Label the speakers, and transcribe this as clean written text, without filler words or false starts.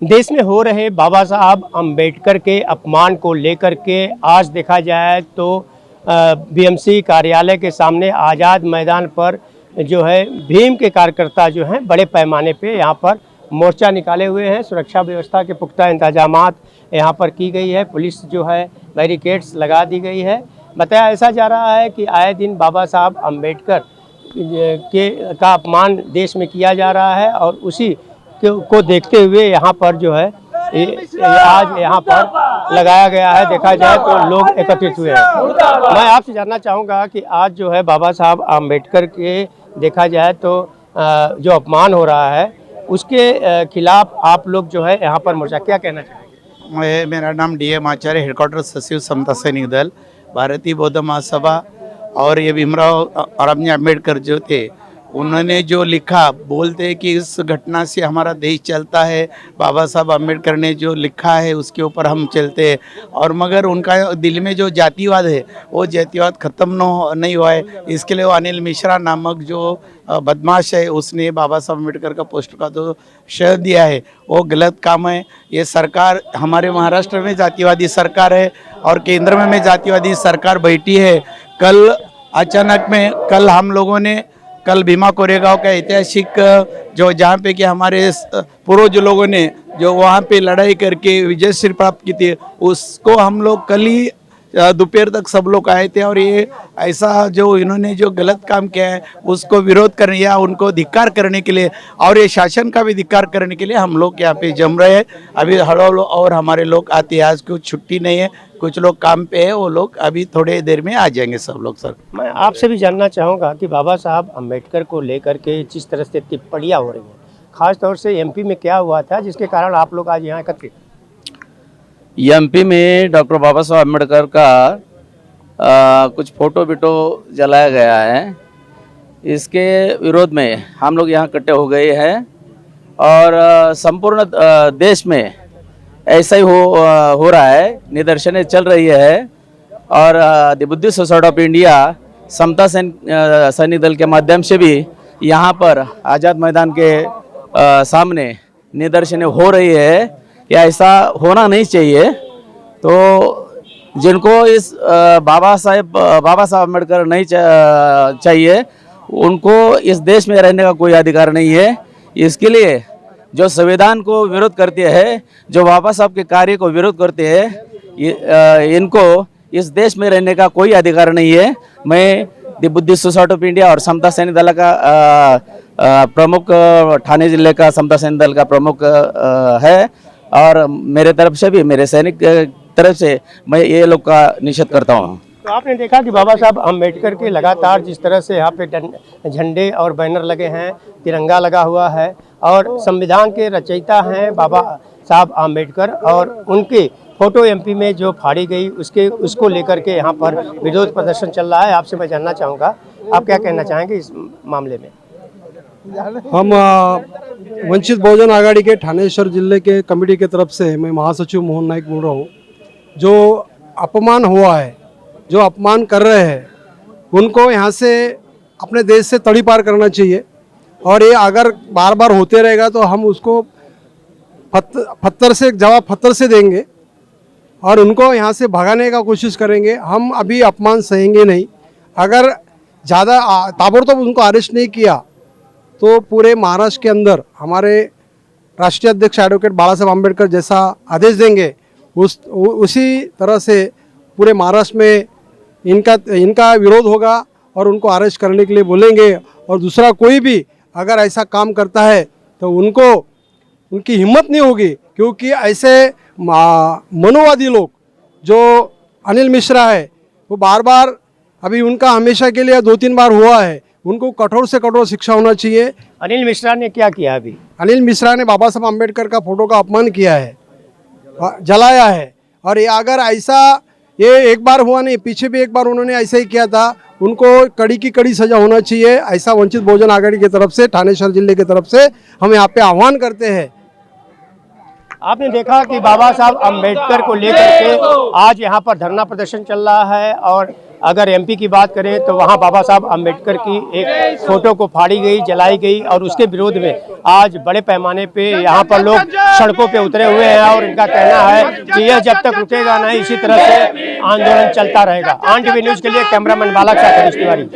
Speaker 1: देश में हो रहे बाबा साहब अम्बेडकर के अपमान को लेकर के आज देखा जाए तो बीएमसी कार्यालय के सामने आज़ाद मैदान पर जो है भीम के कार्यकर्ता जो हैं बड़े पैमाने पे यहाँ पर मोर्चा निकाले हुए हैं। सुरक्षा व्यवस्था के पुख्ता इंतजामात यहाँ पर की गई है। पुलिस जो है बैरिकेड्स लगा दी गई है। बताया ऐसा जा रहा है कि आए दिन बाबा साहब अम्बेडकर का अपमान देश में किया जा रहा है और उसी को देखते हुए यहाँ पर जो है आज यहाँ पर लगाया गया है। देखा जाए तो लोग एकत्रित हुए हैं। मैं आपसे जानना चाहूँगा कि आज जो है बाबा साहब अम्बेडकर के देखा जाए तो जो अपमान हो रहा है उसके खिलाफ आप लोग जो है यहाँ पर मोर्चा क्या कहना चाहेंगे?
Speaker 2: मेरा नाम DM आचार्य, हेडक्वार्टर सचिव समता सैनिक दल, भारतीय बौद्ध महासभा। और ये भीमराव और अम्बेडकर जो थे उन्होंने जो लिखा, बोलते हैं कि इस घटना से हमारा देश चलता है। बाबा साहब अम्बेडकर ने जो लिखा है उसके ऊपर हम चलते हैं। और मगर उनका दिल में जो जातिवाद है वो जातिवाद ख़त्म नहीं हुआ है। इसके लिए वो अनिल मिश्रा नामक जो बदमाश है उसने बाबा साहब अम्बेडकर का पोस्टर का जो शह दिया है वो गलत काम है। ये सरकार हमारे महाराष्ट्र में जातिवादी सरकार है और केंद्र में जातिवादी सरकार बैठी है। कल अचानक में हम लोगों ने कल भीमा कोरेगांव का ऐतिहासिक जो जहाँ पे कि हमारे पूर्वज लोगों ने जो वहाँ पे लड़ाई करके विजय श्री प्राप्त की थी, उसको हम लोग कल ही दोपहर तक सब लोग आए थे। और ये ऐसा जो इन्होंने जो गलत काम किया है उसको विरोध करने या उनको धिक्कार करने के लिए और ये शासन का भी धिक्कार करने के लिए हम लोग यहाँ पे जम रहे हैं। अभी हड़ो और हमारे लोग आते हैं। आज कुछ छुट्टी नहीं है, कुछ लोग काम पे है, वो लोग अभी थोड़े देर में आ जाएंगे सब लोग। सर,
Speaker 1: मैं आपसे भी जानना चाहूँगा कि बाबा साहब अम्बेडकर को लेकर के जिस तरह से टिप्पणियाँ हो रही हैं, खास तौर से MP में क्या हुआ था जिसके कारण आप लोग आज यहाँ एकत्रित?
Speaker 3: MP में डॉक्टर बाबा साहब अम्बेडकर का कुछ फोटो जलाया गया है। इसके विरोध में हम लोग यहाँ इकट्ठे हो गए हैं और संपूर्ण देश में ऐसा ही हो रहा है, निदर्शनें चल रही है। और the Buddhist Society of India Samata Sainik Dal के माध्यम से भी यहाँ पर आज़ाद मैदान के सामने निदर्शनें हो रही है कि ऐसा होना नहीं चाहिए। तो जिनको इस बाबा साहब अम्बेडकर नहीं चाहिए उनको इस देश में रहने का कोई अधिकार नहीं है। इसके लिए जो संविधान को विरोध करते हैं, जो बाबा साहब के कार्य को विरोध करते हैं, इनको इस देश में रहने का कोई अधिकार नहीं है। मैं the Buddhist Society of India और समता सैनिक दल का प्रमुख, ठाणे जिले का समता सैनिक दल का प्रमुख है और मेरे तरफ से भी, मेरे सैनिक तरफ से मैं ये लोग का निषेध करता हूँ।
Speaker 1: तो आपने देखा कि बाबा साहब अम्बेडकर के लगातार जिस तरह से यहाँ पे झंडे और बैनर लगे हैं, तिरंगा लगा हुआ है और संविधान के रचयिता हैं बाबा साहब अम्बेडकर और उनके फोटो MP में जो फाड़ी गई उसको लेकर के यहाँ पर विरोध प्रदर्शन चल रहा है। आपसे मैं जानना चाहूँगा आप क्या कहना चाहेंगे इस मामले में?
Speaker 4: हम वंचित बहुजन आघाड़ी के ठाणेश्वर जिले के कमेटी के तरफ से मैं महासचिव मोहन नाइक बोल रहा हूँ। जो अपमान हुआ है, जो अपमान कर रहे हैं, उनको यहाँ से अपने देश से तड़ी पार करना चाहिए। और ये अगर बार बार होते रहेगा तो हम उसको पत्थर से जवाब पत्थर से देंगे और उनको यहाँ से भगाने का कोशिश करेंगे। हम अभी अपमान सहेंगे नहीं। अगर ज़्यादा ताबड़तोड़ उनको अरेस्ट नहीं किया तो पूरे महाराष्ट्र के अंदर हमारे राष्ट्रीय अध्यक्ष एडवोकेट बाबा साहब अम्बेडकर जैसा आदेश देंगे उसी तरह से पूरे महाराष्ट्र में इनका विरोध होगा और उनको अरेस्ट करने के लिए बोलेंगे। और दूसरा कोई भी अगर ऐसा काम करता है तो उनकी हिम्मत नहीं होगी, क्योंकि ऐसे मनोवादी लोग जो अनिल मिश्रा है वो बार बार, अभी उनका हमेशा के लिए 2-3 बार हुआ है, उनको कठोर से कठोर शिक्षा होना चाहिए।
Speaker 1: अनिल मिश्रा ने क्या किया? अभी
Speaker 4: अनिल मिश्रा ने बाबा साहब अम्बेडकर का फोटो का अपमान किया है, जलाया है। और ये अगर ऐसा ये एक बार हुआ नहीं, पीछे भी एक बार उन्होंने ऐसा ही किया था, उनको कड़ी की कड़ी सजा होना चाहिए। ऐसा वंचित बहुजन आघाड़ी की तरफ से, ठाणेश्वर जिले की तरफ से हम यहाँ पे आह्वान करते हैं।
Speaker 1: आपने देखा कि बाबा साहब अम्बेडकर को लेकर के आज यहाँ पर धरना प्रदर्शन चल रहा है और अगर MP की बात करें तो वहाँ बाबा साहब अम्बेडकर की एक फोटो को फाड़ी गई, जलाई गई और उसके विरोध में आज बड़े पैमाने पे यहाँ पर लोग सड़कों पे उतरे हुए हैं और इनका कहना है कि यह जब तक रुकेगा नहीं, इसी तरह से आंदोलन चलता रहेगा। आन टीवी न्यूज के लिए कैमरामैन बालक साथ हरीश तिवारी।